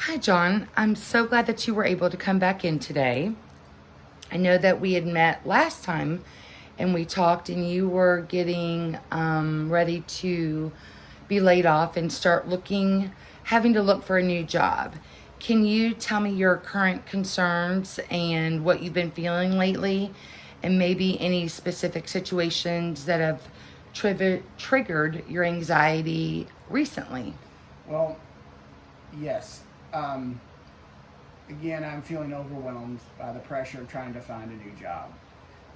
Hi, John. I'm so glad that you were able to come back in today. I know that we had met last time and we talked, and you were getting ready to be laid off and start having to look for a new job. Can you tell me your current concerns and what you've been feeling lately, and maybe any specific situations that have triggered your anxiety recently? Well, yes. Um, Again, I'm feeling overwhelmed by the pressure of trying to find a new job,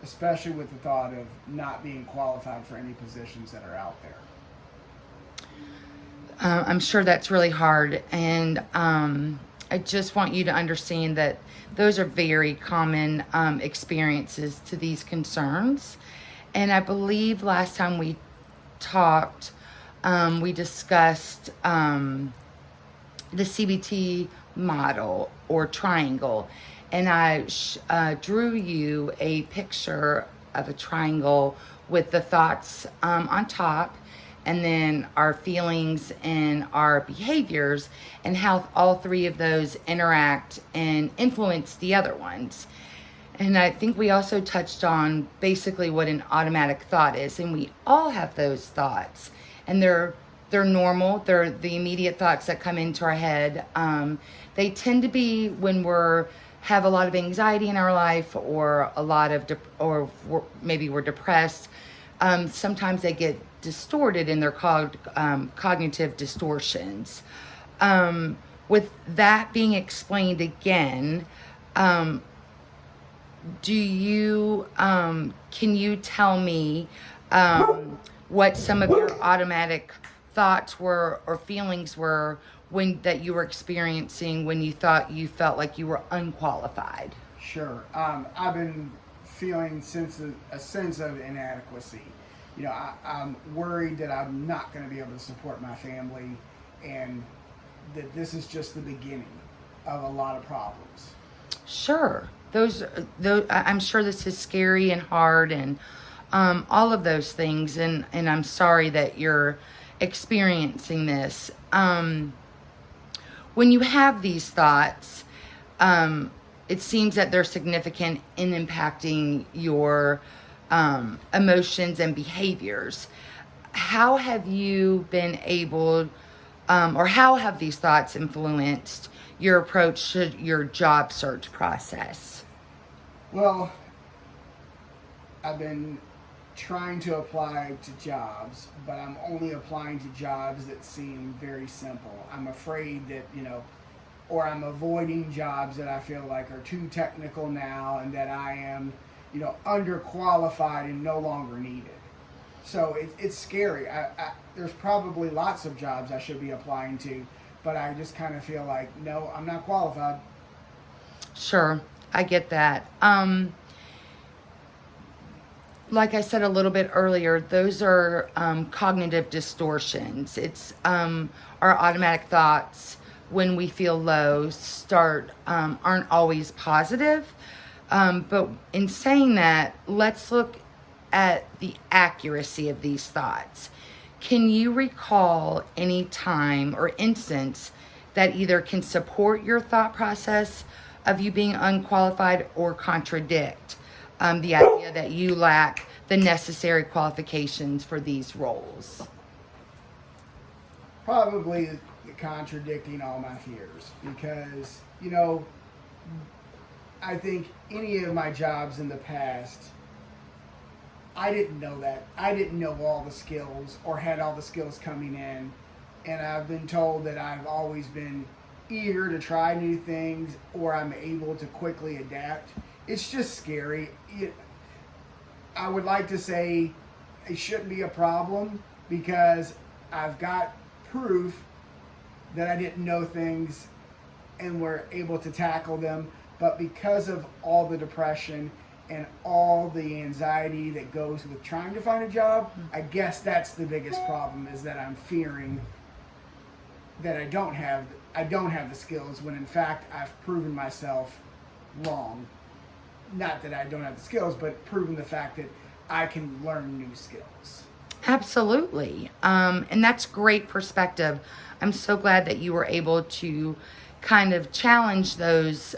especially with the thought of not being qualified for any positions that are out there. I'm sure that's really hard. And I just want you to understand that those are very common experiences to these concerns. And I believe last time we talked, we discussed the CBT model or triangle. And I drew you a picture of a triangle with the thoughts on top, and then our feelings and our behaviors, and how all three of those interact and influence the other ones. And I think we also touched on basically what an automatic thought is, and we all have those thoughts, and they're normal. They're the immediate thoughts that come into our head. They tend to be when have a lot of anxiety in our life, or a lot of maybe we're depressed. Sometimes they get distorted, and they're called cognitive distortions. With that being explained again, can you tell me what some of your automatic thoughts were or feelings were that you were experiencing when you felt like you were unqualified? Sure. I've been feeling a sense of inadequacy. I'm worried that I'm not going to be able to support my family, and that this is just the beginning of a lot of problems. Sure. I'm sure this is scary and hard, and all of those things. And I'm sorry that you're experiencing this. When you have these thoughts, it seems that they're significant in impacting your emotions and behaviors. How have you been able, or how have these thoughts influenced your approach to your job search process? Well, I've been trying to apply to jobs, but I'm only applying to jobs that seem very simple. I'm afraid that, or I'm avoiding jobs that I feel like are too technical now, and that I am, underqualified and no longer needed. So it's scary. There's probably lots of jobs I should be applying to, but I just kind of feel like, no, I'm not qualified. Sure, I get that. Like I said a little bit earlier, those are cognitive distortions. It's our automatic thoughts when we feel low aren't always positive. But in saying that, let's look at the accuracy of these thoughts. Can you recall any time or instance that either can support your thought process of you being unqualified, or contradict the idea that you lack the necessary qualifications for these roles? Probably contradicting all my fears, because, I think any of my jobs in the past, I didn't know that. I didn't know all the skills, or had all the skills coming in. And I've been told that I've always been eager to try new things, or I'm able to quickly adapt. It's just scary. I would like to say it shouldn't be a problem, because I've got proof that I didn't know things and were able to tackle them. But because of all the depression and all the anxiety that goes with trying to find a job, I guess that's the biggest problem, is that I'm fearing that I don't have the skills, when in fact I've proven myself wrong. Not that I don't have the skills, but proven the fact that I can learn new skills. Absolutely. And that's great perspective. I'm so glad that you were able to kind of challenge those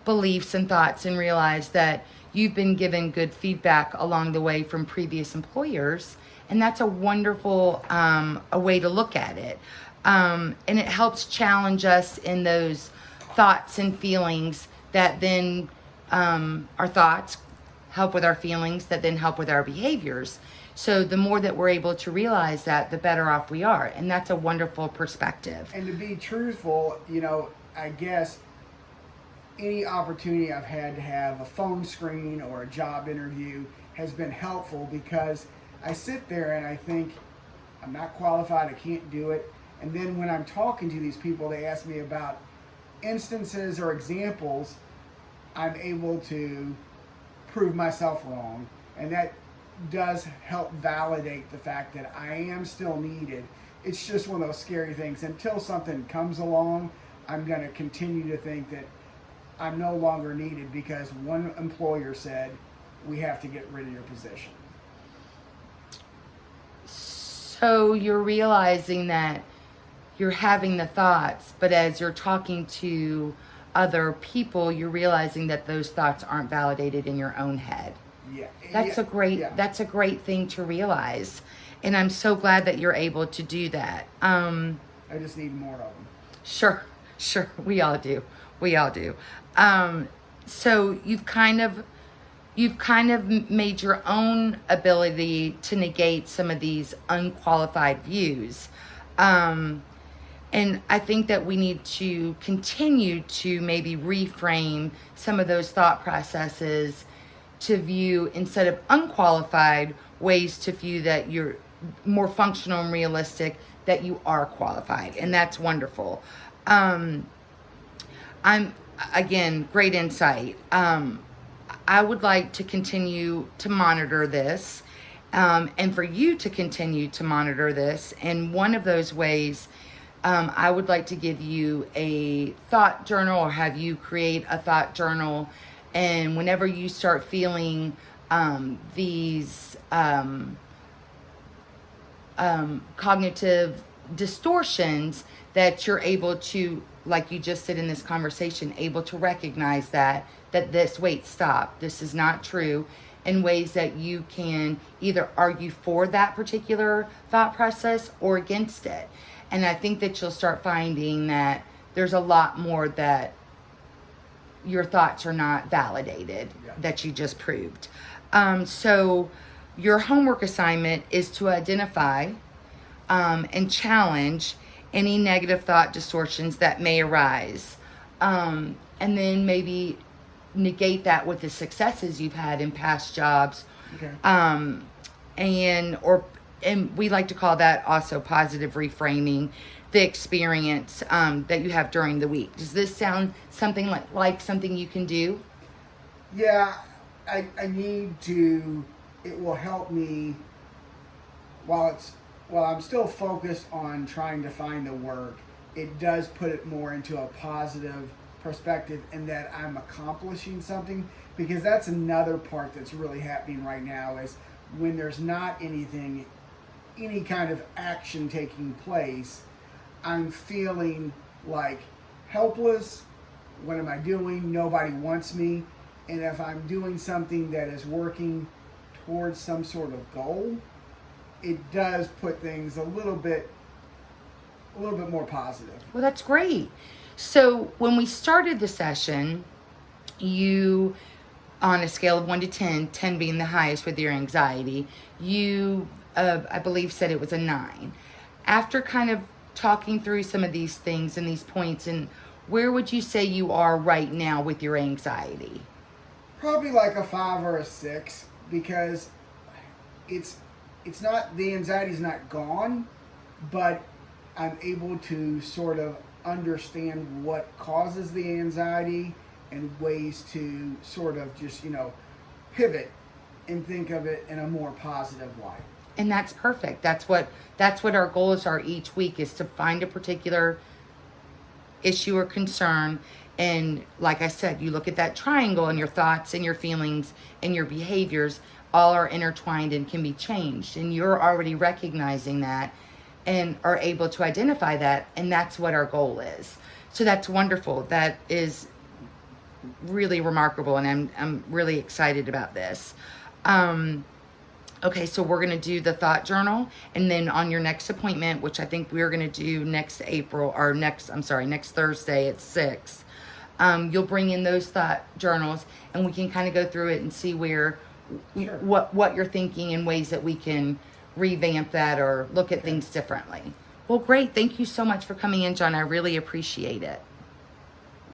beliefs and thoughts and realize that you've been given good feedback along the way from previous employers. And that's a wonderful a way to look at it. And it helps challenge us in those thoughts and feelings that then our thoughts help with our feelings that then help with our behaviors. So the more that we're able to realize that, the better off we are. And that's a wonderful perspective. And to be truthful, I guess any opportunity I've had to have a phone screen or a job interview has been helpful, because I sit there and I think, I'm not qualified, I can't do it. And then when I'm talking to these people, they ask me about instances or examples, I'm able to prove myself wrong. And that does help validate the fact that I am still needed. It's just one of those scary things. Until something comes along, I'm going to continue to think that I'm no longer needed because one employer said, we have to get rid of your position. So you're realizing that you're having the thoughts, but as you're talking to other people, you're realizing that those thoughts aren't validated in your own head. Yeah. That's a great thing to realize. And I'm so glad that you're able to do that. I just need more of them. Sure. We all do. So you've kind of made your own ability to negate some of these unqualified views. And I think that we need to continue to maybe reframe some of those thought processes to view, instead of unqualified, ways to view that you're more functional and realistic, that you are qualified. And that's wonderful. Again, great insight. I would like to continue to monitor this, and for you to continue to monitor this. And one of those ways, I would like to give you a thought journal, or have you create a thought journal. And whenever you start feeling these cognitive distortions, that you're able to, like you just said in this conversation, able to recognize that stop, this is not true, in ways that you can either argue for that particular thought process or against it. And I think that you'll start finding that there's a lot more that your thoughts are not validated, that you just proved. So your homework assignment is to identify and challenge any negative thought distortions that may arise. And then maybe negate that with the successes you've had in past jobs. Okay. And we like to call that also positive reframing the experience that you have during the week. Does this sound something like something you can do? Yeah, I need to. It will help me while I'm still focused on trying to find the work. It does put it more into a positive perspective, in that I'm accomplishing something, because that's another part that's really happening right now, is when there's not any kind of action taking place, I'm feeling like helpless. What am I doing? Nobody wants me. And if I'm doing something that is working towards some sort of goal, it does put things a little bit more positive. Well, that's great. So when we started the session, you, on a scale of 1 to 10, 10 being the highest with your anxiety, you, I believe, said it was a 9. After kind of talking through some of these things and these points, and where would you say you are right now with your anxiety? Probably like a 5 or a 6, because it's not, the anxiety's not gone, but I'm able to sort of understand what causes the anxiety and ways to sort of just, pivot and think of it in a more positive light. And that's perfect. That's what our goals are each week, is to find a particular issue or concern. And like I said, you look at that triangle, and your thoughts and your feelings and your behaviors all are intertwined and can be changed. And you're already recognizing that and are able to identify that. And that's what our goal is. So that's wonderful. That is really remarkable, and I'm really excited about this. Okay, so we're going to do the thought journal, and then on your next appointment, which I think we're going to do next Thursday at 6, you'll bring in those thought journals, and we can kind of go through it and see where, Sure. what you're thinking in ways that we can revamp that or look at things differently. Well, great. Thank you so much for coming in, John. I really appreciate it.